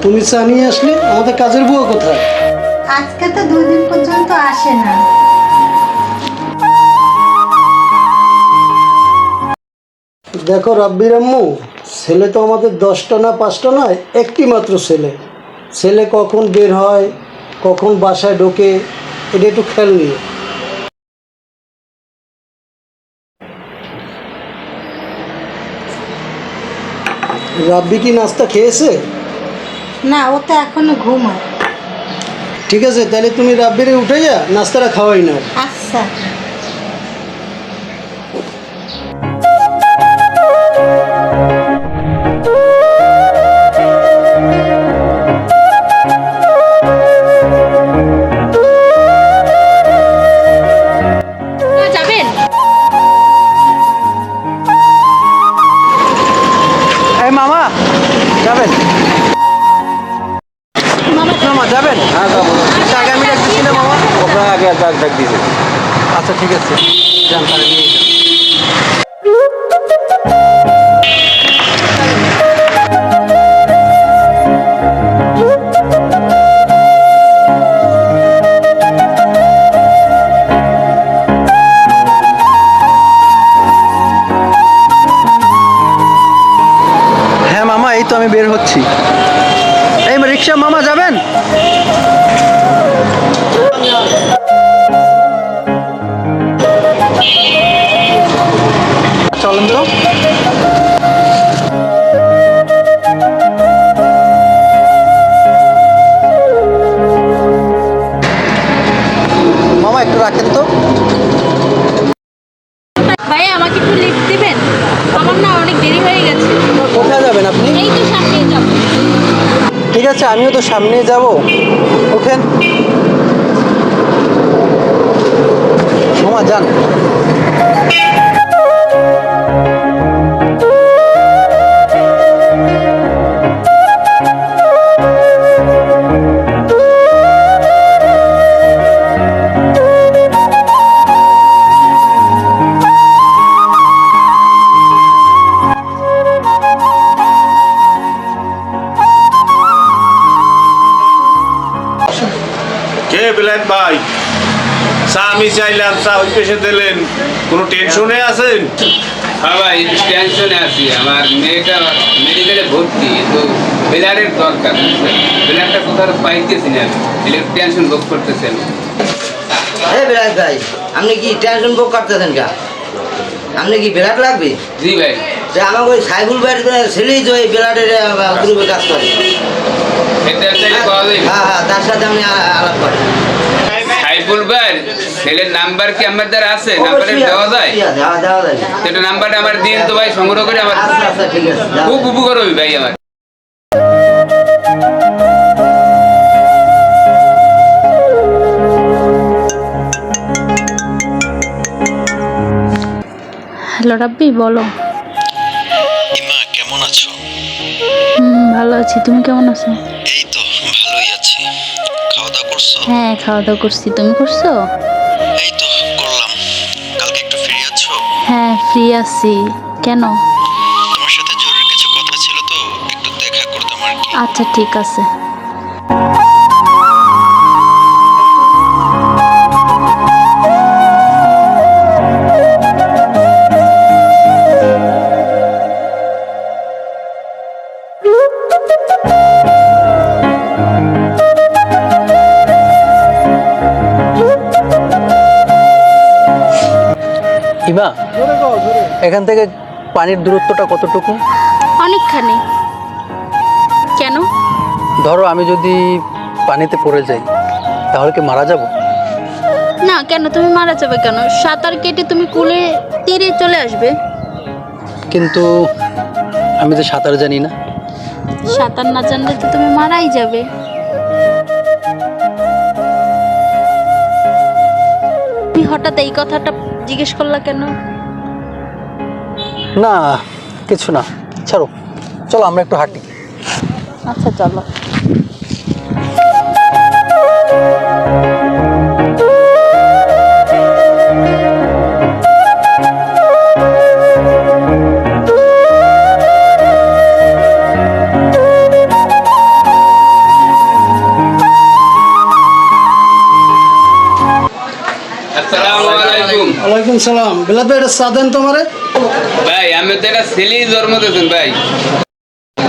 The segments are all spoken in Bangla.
তুমি চা নিয়ে আসলে, আমাদের কাজের বুয়া কোথায়? আজকে তো 2 দিন পর্যন্ত আসে না। দেখো রাব্বির আম্মু, ছেলে তো আমাদের 10টা না 5টা নয়, একটি মাত্র ছেলে। ছেলে কখন বের হয়, কখন বাসায় ঢোকে, এটা একটু খেয়াল নিয়ে। রাব্বি কি নাস্তা খেয়েছে? না, ও তো এখনো ঘুমায়। ঠিক আছে, তাহলে তুমি রাব্বিরে উঠে যা, নাস্তাটা খাওয়াই নাও। আচ্ছা। যাবেন? এই মামা যাবেন? মামা মামা যাবেন? হ্যাঁ যাবো। আগে আমি ডাকতেছি না মামা। ওরা আগে ডাক দিয়েছে। আচ্ছা ঠিক আছে, যান তাহলে নিয়ে যান। হ্যাঁ মামা, এই তো আমি বের হচ্ছি। এই রিক্সা মামা যাবেন? চলেন তো। মামা একটু রাখেন তো। ভাই আমাকে একটু লিফট দিবেন? আমার না অনেক দেরি হয়ে গেছে। কোথায় যাবেন আপনি? এই তো সামনেই যাব। ঠিক আছে, আমিও তো সামনে যাব। ওঠেন মামা, যান। কে বিলাত ভাই? চা আমি চাইলাম, চা ওই পেশে দিলেন, কোনো টেনশনে আছেন? হ্যাঁ ভাই, টেনশনে আছি। আমার মেয়েটা মেডিকেলে ভর্তি, কিন্তু ব্লাডের দরকার। ব্লাডটা কোথাও পাইতেছি না, টেনশন ভোগ করতেছেন। এই বিরাট ভাই, আপনি কি টেনশন ভোগ করতেছেন কা? আপনি কি বিরাট লাগবে? জি ভাই। যে আমাকে ওই সাইবুল ভাইয়ের ছেলেই তো এই বিরাটের গ্রুপে কাজ করে। এটা চাইলে পাওয়া যায়? হ্যাঁ হ্যাঁ, তার সাথে আমি আলাপ করি। সাইফুল ভাই ছেলের নাম্বার কি আমার দ্বারা আছে? নাম্বারে দেওয়া যায়? ঠিক আছে, হ্যাঁ দেওয়া যায়। সেটা নাম্বারটা আমার দিন তো ভাই, সংগ্রহ করে আমার আচ্ছা আচ্ছা, ঠিক আছে। খুব উপকার হবে ভাই আমার। হ্যালো রাব্বি, বলো। ইমা কেমন আছো? ভালো আছি, তুমি কেমন আছো? এই তো ভালোই আছি। খাওয়া দাওয়া করছো? হ্যাঁ, খাওয়া দাওয়া করছি, তুমি করছো? এই তো করলাম। কালকে একটু ফ্রি আছো? হ্যাঁ, ফ্রি আছি। কেন? তোমার সাথে জরুরি কিছু কথা ছিল তো, একটু দেখা করতাম আর কি। আচ্ছা ঠিক আছে। ইমা, এখান থেকে পানির দূরত্বটা কতটুকু? অনেকখানি। কেন? ধরো আমি যদি পানিতে পড়ে যাই, তাহলে কি মারা যাব? না, কেন তুমি মারা যাবে কেন? সাঁতার কেটে তুমি কুলে তীরে চলে আসবে। কিন্তু আমি তো সাঁতার জানি না। সাঁতার না জানলে তো তুমি মারাই যাবে। তুমি হঠাৎ এই কথাটা জিজ্ঞেস করলা কেন? না কিছু না, ছাড়ো, চলো আমরা একটু হাঁটি। আচ্ছা চলো। আসসালামু আলাইকুম। ওয়ালাইকুম সালাম। বিলাত ভাই এটা চা দেন তোমারে। ভাই আমি তো একটা ছেলেই জন্ম দিয়েছেন ভাই।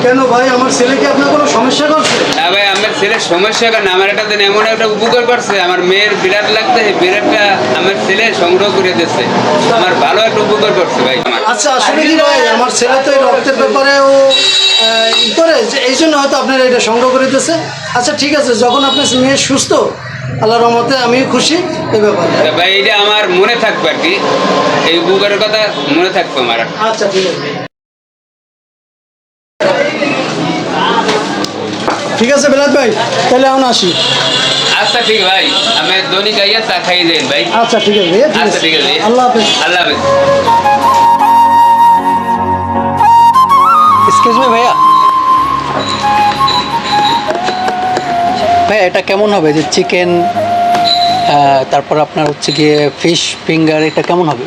কেন ভাই, আমার ছেলে কি আপনার কোনো সমস্যা করছে? না ভাই, আমার ছেলের সমস্যা কেন, আমার একটা দিন এমন একটা উপকার করছে, আমার মেয়ের বিরাট লাগছে, সেই বিরাটটা আমার ছেলে সংগ্রহ করে দিচ্ছে, আমার ভালো একটা উপকার করছে ভাই আমার। আচ্ছা আসলে কি ভাই, আমার ছেলে তো এই রক্তের ব্যাপারে ও ই করে যে এই জন্য হয়তো আপনার এটা সংগ্রহ করে দিতেছে। আচ্ছা ঠিক আছে, যখন আপনার মেয়ে সুস্থ, আল্লাহর রহমতে আমিও খুশি এই ব্যাপারে। তা ভাই এটা আমার মনে থাকবে আর কি, এই উপকারের কথা মনে থাকবে আমার। আচ্ছা ঠিক আছে, ঠিক আছে বিলাত ভাই, তাহলে এখন আসি। আচ্ছা ঠিক ভাই, আমি দৈনিক আইয়া চা খাইয়ে দেন ভাই। আচ্ছা ঠিক আছে ভাইয়া, ঠিক আচ্ছা আছে, ঠিক আছে, আল্লাহ হাফেজ। আল্লাহ হাফেজ। এক্সকিউজ মি ভাইয়া, ভাইয়া এটা কেমন হবে যে চিকেন, তারপর আপনার হচ্ছে গিয়ে ফিশ ফিঙ্গার, এটা কেমন হবে?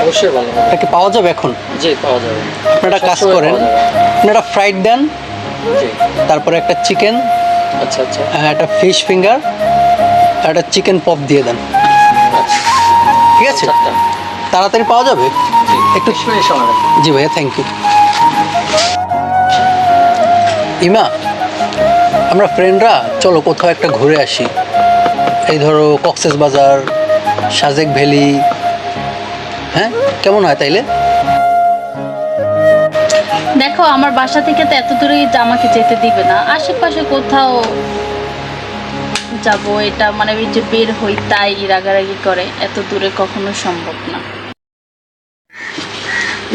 অবশ্যই ভালো হবে। এটা কি পাওয়া যাবে এখন? জি পাওয়া যাবে। আপনারা কাজ সবসময় করেন, পাওয়া যাবে। আপনারা ফ্রাইড দেন, জি তারপরে একটা চিকেন, আচ্ছা আচ্ছা একটা ফিশ ফিঙ্গার, আর একটা চিকেন পপ দিয়ে দেন, আচ্ছা ঠিক আছে? চারটা। তাড়াতাড়ি পাওয়া যাবে? জি একটু একটু সময় লাগবে। জি ভাইয়া, থ্যাংক ইউ। ইমা, আমরা ফ্রেন্ডরা চলো কোথাও একটা ঘুরে আসি, এই ধরো কক্সেস বাজার, সাজেক ভ্যালি, হ্যাঁ কেমন হয় তাইলে? দেখো আমার বাসা থেকে তো এত দূরে আমাকে যেতে দিবে না, আশেপাশে কোথাও যাব, এটা মানে ওই যে বের হই তাই রাগারাগি করে, এত দূরে কখনো সম্ভব না।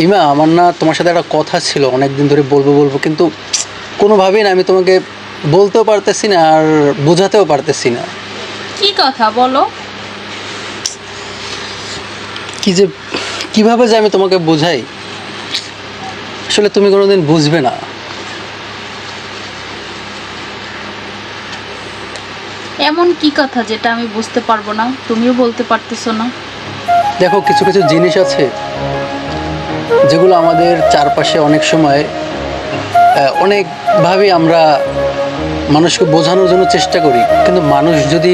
ইমা, আমার না তোমার সাথে একটা কথা ছিল, অনেক দিন ধরে বলবো বলবো, কিন্তু কোনোভাবেই না আমি তোমাকে বলতেও পারতেছি না আর বোঝাতেও পারতেছি না। কি কথা বলো? কিভাবে যে আমি তোমাকে বোঝাই, আসলে তুমি কোনোদিন বুঝবে না। এমন কি কথা যেটা আমি বুঝতে পারবো না, তুমিও বলতে পারতেছো না? দেখো, কিছু কিছু জিনিস আছে যেগুলো আমাদের চারপাশে অনেক সময় অনেকভাবেই আমরা মানুষকে বোঝানোর জন্য চেষ্টা করি, কিন্তু মানুষ যদি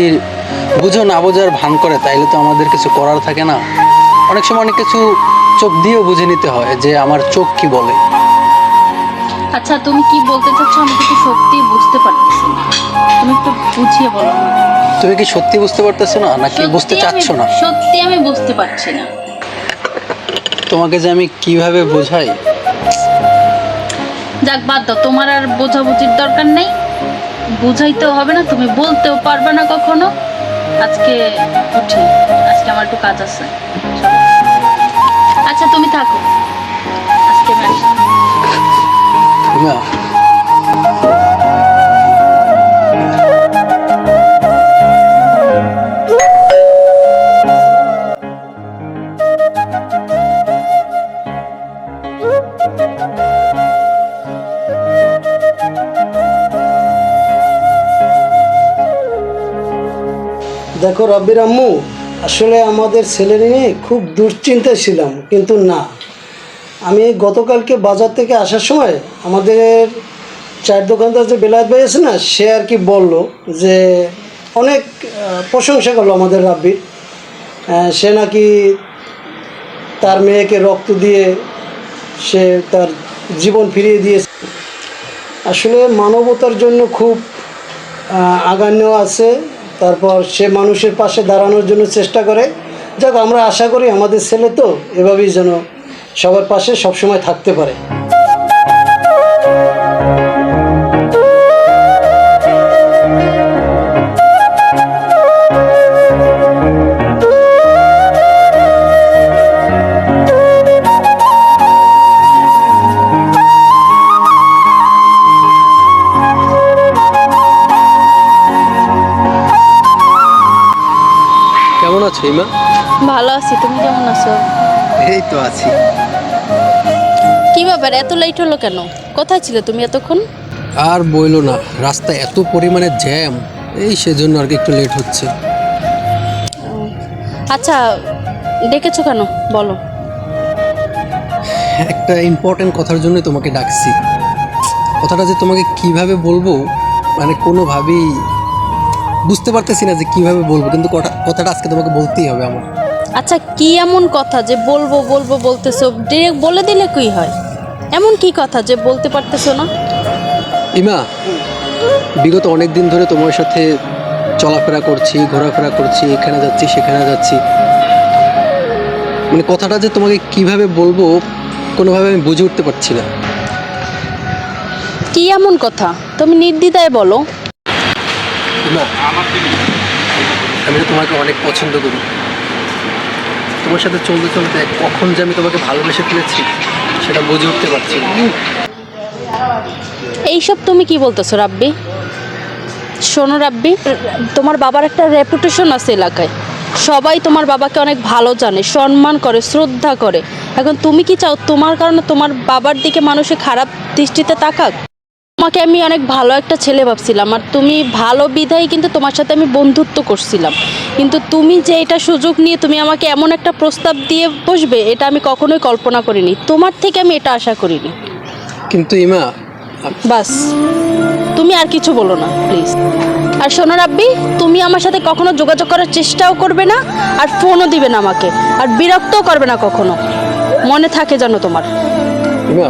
বুঝো না বোঝার ভান করে তাইলে তো আমাদের কিছু করার থাকে না। অনেক সময় অনেক কিছু চোখ দিয়েও বুঝে নিতে হয় যে আমার চোখ কি বলে। আচ্ছা তুমি কি বলতে চাচ্ছ আমি কিন্তু সত্যি বুঝতে পারতেছি না, তুমি একটু বুঝিয়ে বলো না। তুমি কি সত্যি বুঝতে পারতেছো না নাকি বুঝতে চাচ্ছ না? সত্যি আমি বুঝতে পারছি না। তোমাকে যে আমি কিভাবে বোঝাই। যাক বাদ দাও, তোমার আর বোঝাবুঝির দরকার নেই, বুঝাইতেও হবে না, তুমি বলতেও পারবে না কখনো। আজকে উঠি, আজকে আমার একটু কাজ আছে। আচ্ছা তুমি থাকো, আজকে আমি আসি। না, দেখো রাব্বির আম্মু, আসলে আমাদের ছেলে নিয়ে খুব দুশ্চিন্তায় ছিলাম, কিন্তু না, আমি গতকালকে বাজার থেকে আসার সময় আমাদের চায়ের দোকানদার যে বেলায়েত ভাই আছে না, সে আর কি বলল যে অনেক প্রশংসা করলো আমাদের রাব্বির। সে নাকি তার মেয়েকে রক্ত দিয়ে সে তার জীবন ফিরিয়ে দিয়েছে। আসলে মানবতার জন্য খুব আগান্য আছে, তারপর সে মানুষের পাশে দাঁড়ানোর জন্য চেষ্টা করে। যাক, আমরা আশা করি আমাদের ছেলে তো এভাবেই যেন সবার পাশে সবসময় থাকতে পারে। কেমন আছো ইমা? ভালো আছি, তুমি কেমন আছো? এই তো আছি। কি ব্যাপার, এত লেট হলো কেন? কোথায় ছিলে তুমি এতক্ষণ? আর বইলো না, রাস্তায় এত পরিমাণে জ্যাম, এই সেজন্য আর কি একটু লেট হচ্ছে। আচ্ছা ডেকেছো কেন বলো? একটা ইম্পর্টেন্ট কথার জন্য তোমাকে ডাকছি। কথাটা যে তোমাকে কিভাবে বলবো মানে কোনোভাবেই বুঝতে পারতেছি না যে কিভাবে বলবো, কিন্তু কথাটা আজকে তোমাকে বলতেই হবে আমার। আচ্ছা কি এমন কথা যে বলবো বলবো বলতেছো, ডিরেক্ট বলে দিলে কি হয়? এমন কি কথা যে বলতে পারতেছো না? ইমা, বিগত অনেক দিন ধরে তোমার সাথে চলাফেরা করছি, ঘোরাফেরা করছি, এখানে যাচ্ছি সেখানে যাচ্ছি, মানে কথাটা যে তোমাকে কিভাবে বলবো কোনোভাবে আমি বুঝে উঠতে পারছি না। কি এমন কথা তুমি নির্দ্বিধায় বলো। ইমা, আমি তো তোমাকে অনেক পছন্দ করি। তোমার সাথে চলতে চলতে কখন যে আমি তোমাকে ভালোবেসে ফেলেছি সেটা বুঝে উঠতে পারছি না। এইসব তুমি কি বলতেছো রাব্বি? শোনো রাব্বি, তোমার বাবার একটা রেপুটেশন আছে এলাকায়, সবাই তোমার বাবাকে অনেক ভালো জানে, সম্মান করে, শ্রদ্ধা করে। এখন তুমি কি চাও তোমার কারণে তোমার বাবার দিকে মানুষে খারাপ দৃষ্টিতে তাকাক? তোমাকে আমি অনেক ভালো একটা ছেলে ভাবছিলাম, আর তুমি ভালো বিধায় কিন্তু তোমার সাথে আমি বন্ধুত্ব করছিলাম, কিন্তু তুমি যে এটা সুযোগ নিয়ে তুমি আমাকে এমন একটা প্রস্তাব দিয়ে বসবে, এটা আমি কখনোই কল্পনা করিনি। তোমার থেকে আমি এটা আশা করিনি। কিন্তু ইমা, বাস, তুমি আর কিছু বলো না প্লিজ। আর শোনো রাব্বি, তুমি আমার সাথে কখনো যোগাযোগ করার চেষ্টাও করবে না, আর ফোনও দিবে না আমাকে, আর বিরক্তও করবে না কখনো, মনে থাকে জানো তোমার। ইমা,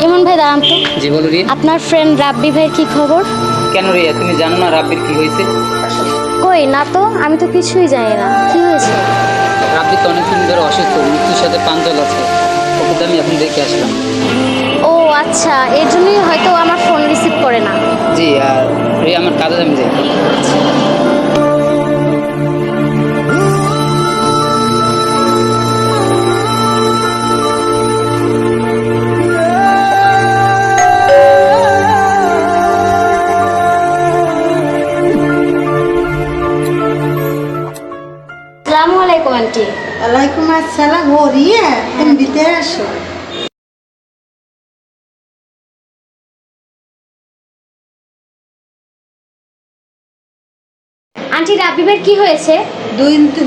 ইমন ভাই দাঁড়ান তো। জি বলো রিয়া। আপনার ফ্রেন্ড রাব্বি ভাইয়ের কি খবর? কেন রিয়া, তুমি জানো না রাব্বির কি হয়েছে? কই না তো, আমি তো কিছুই জানি না, কি হয়েছে? রাব্বি তো অনেকদিন ধরে অসুস্থ, মৃত্যুর সাথে পাঞ্জল আছে, ওকে তো আমি এখন দেখে আসলাম। ও আচ্ছা, এর জন্যই হয়তো আমার ফোন রিসিভ করে না। জি, আর রিয়া আমার কাজে আমি যাই। আসসালামু আলাইকুম আন্টি। ওয়ালাইকুম আসসালাম। ও রিয়া, তুমি ভিতরে আসো। আন্টি রাব্বি ভাইয়ের কি হয়েছে?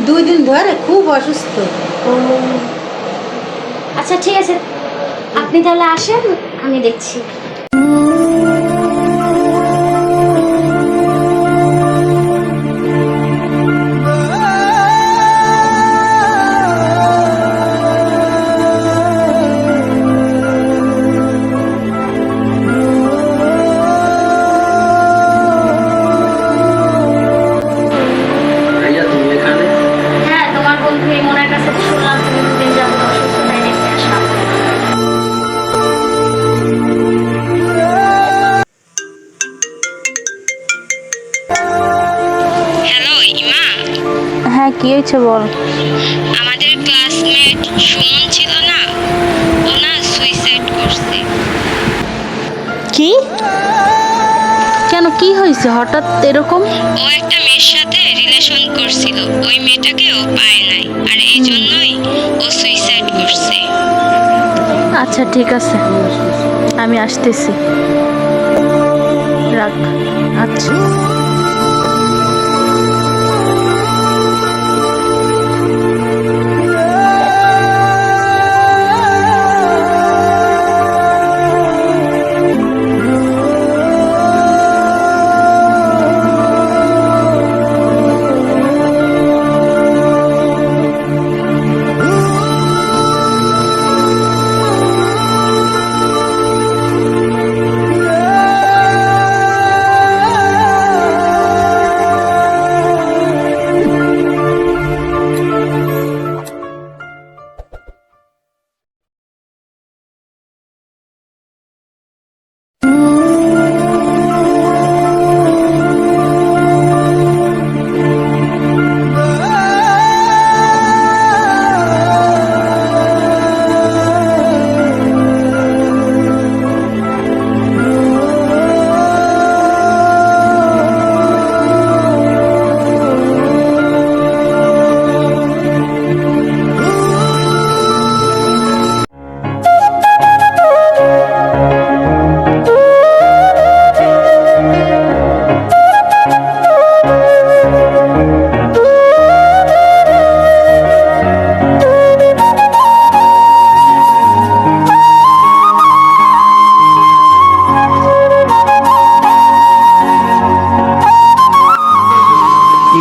দুই দিন ধরে খুব অসুস্থ। আচ্ছা ঠিক আছে, আপনি তাহলে আসেন, আমি দেখছি। ভাইয়া তুমি এখানে? হ্যাঁ, তোমার বন্ধু ইমনের কাছে শুনলাম তুমি দুদিন যাবত অসুস্থ, তাই দেখতে আসলাম। হ্যালো ইমা, হ্যাঁ কি হয়েছে বল। আমাদের ক্লাসমেট সুমন ছিল না, ও না সুইসাইড করছে। কি? কেন, কি হয়েছে হঠাৎ এরকম? ও একটা মেয়ের সাথে রিলেশন করছিল, ওই মেয়েটাকে ও পায় নাই, আর এই জন্যই ও সুইসাইড করছে। আচ্ছা ঠিক আছে, আমি আসতেছি, রাখ। আচ্ছা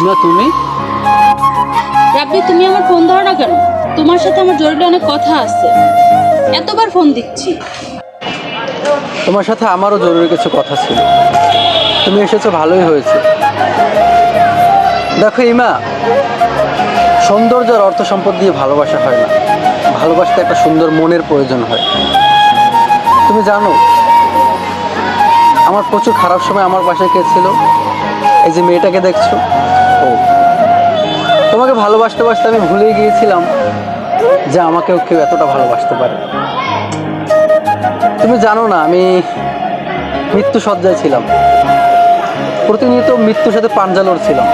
ইমা তুমি? রাব্বি, তুমি আমার ফোন ধরো না কেন? তোমার সাথে আমার জরুরি অনেক কথা আছে। এতবার ফোন দিচ্ছি। তোমার সাথে আমারও জরুরি কিছু কথা ছিল। তুমি এসেছো, ভালোই হয়েছে। দেখো ইমা, সৌন্দর্য আর অর্থ সম্পদ দিয়ে ভালোবাসা হয় না। ভালোবাসতে একটা সুন্দর মনের প্রয়োজন হয়। তুমি জানো আমার প্রচুর খারাপ সময় আমার পাশে কে ছিল? এই যে মেয়েটাকে দেখছো, ও। তোমাকে ভালোবাসতে বাসতে আমি ভুলেই গিয়েছিলাম যে আমাকেও কেউ এতটা ভালোবাসতে পারে। তুমি জানো না আমি মৃত্যু সজ্জায় ছিলাম, প্রতিনিয়ত মৃত্যুর সাথে পাঞ্জা লড়ছিলাম।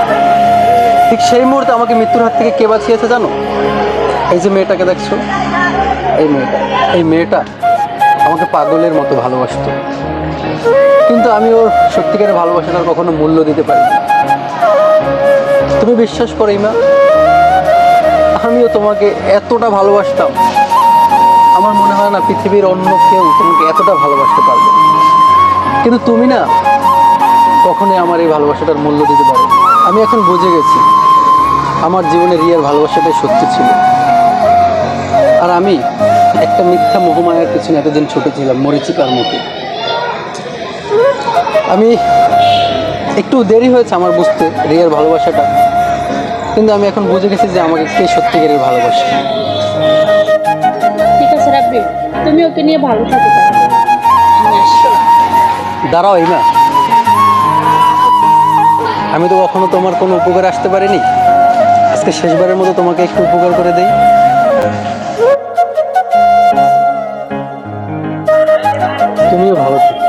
ঠিক সেই মুহূর্তে আমাকে মৃত্যুর হাত থেকে কে বাঁচিয়েছে জানো? এই যে মেয়েটাকে দেখছো, এই মেয়েটা আমাকে পাগলের মতো ভালোবাসতো, কিন্তু আমি ওর সত্যিকারের ভালোবাসাটার কখনো মূল্য দিতে পারি। তুমি বিশ্বাস করো ইমা, আমিও তোমাকে এতটা ভালোবাসতাম, আমার মনে হয় না পৃথিবীর অন্য কেউ তোমাকে এতটা ভালোবাসতে পারবে। কিন্তু তুমি না কখনোই আমার এই ভালোবাসাটার মূল্য দিতে পারো। আমি এখন বুঝে গেছি আমার জীবনে রিয়ার ভালোবাসাটাই সত্য ছিল, আর আমি একটা মিথ্যা মোহমায়ার পিছনে এতদিন ছুটেছিলাম মরিচিকার মতো। আমি একটু দেরি হয়েছে আমার বুঝতে রিয়ার ভালোবাসাটা, কিন্তু আমি এখন বুঝে গেছি যে আমাকে কে সত্যিকারের ভালোবাসে। ঠিক আছে রাব্বি, তুমি ওকে নিয়ে ভালো থাকো। আমি আসছি। দাঁড়াও ইমা, আমি তো কখনো তোমার কোনো উপকার আসতে পারিনি। আজকে শেষবারের মতো তোমাকে একটু উপকার করে দেই। তুমিও ভালো থেকো।